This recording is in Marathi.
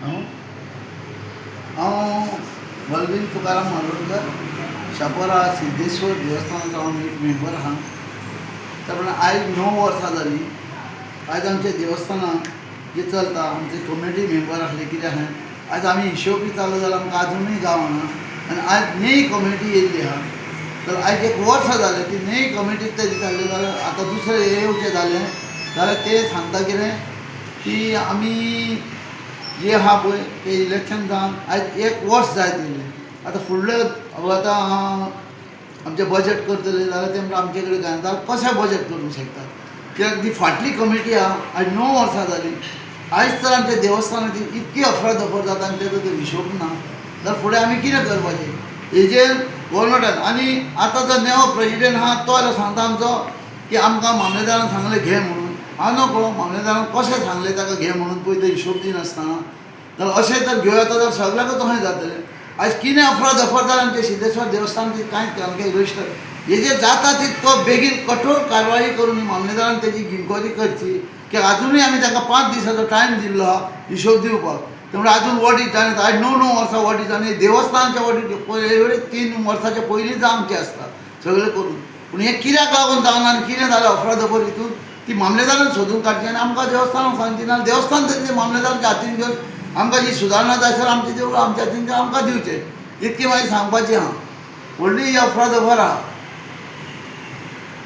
हांव हांव बलवीन तुकाराम मालोडकर शापोरा सिद्धेश्वर देवस्थानाचो हांव एक मेंबर आहा. त्या प्रमाणे आयज 9 वर्सां जालीं. आयज आमच्या देवस्थानाक जे चलता आमचे कमिटी मेंबर आसले कितें आहा, आयज आमी हिशोब बी चालू जाल्यार आमकां आजुनूय गावना. आनी आयज नई कमिटी येयल्ली आहा. तर आयज 1 वर्स जालें ती नई कमिटीक तरी जाल्ली जाल्यार आतां दुसरें येवचें जालें जाल्यार ते सांगता कितें की आमी जे आहा पळय ते इलेक्शन जावन आयज 1 वर्स जायत येयलें. आतां फुडलें आतां आमचें बजेट करतले जाल्यार ते म्हणटा आमचे कडेन जायना जाल्यार कशें बजेट करूंक शकता. कित्याक ती फाटली कमिटी आहा आयज 9 वर्सां जालीं. आयज तर आमच्या देवस्थानाची इतकी अफरादफर जाता आनी तेजो तर हिशोब ना जाल्यार फुडें आमी कितें करपाचें. हेजेर गव्हर्मेंटान आनी आतां जो नवो प्रेजिडेंट आहा तो जाल्यार सांगता आमचो की आमकां मामलेदारान सांगलें घे म्हणून. हांव नको, मामलेदारान कशें सांगलें ताका घे म्हणून पळय ते हिशोब दिनासतना जाल्यार अशें तर घेवं येता जाल्यार सगळ्याक तशें जातलें. आयज कितें अफरादफर जालें आमच्या सिद्धेश्वर देवस्थानाची कांयच सामकें रजिस्टर हेजेर जाता तितको बेगीन कठोर कारवाई करून मामलेदारान तेजी इन्क्वायरी करची. की आजुनूय आमी तांकां 5 दिसाचो टायम दिल्लो आहा हिशोब दिवपाक. ते म्हणजे आजून ऑडीट जालें आयज 9 वर्सां ऑडीट आनी देवस्थानाचें ऑडीट पळय 3 वर्सांचे पयलींच आमचें आसता सगळें करून. पूण हें कित्याक लागून जावना आनी कितें जालें अफरादफर हितून ती मामलेदारान सोदून काडची आनी आमकां देवस्थानाक सांगची ना. देवस्थान तरी मामलेदाराच्या हातीन घेवन आमकां जी सुदारणा जाय आसल्यार आमचे देवळां आमच्या हातीन आमकां दिवचें इतकी मागीर सांगपाचें आहा. व्हडली ही अफरादफर आहा.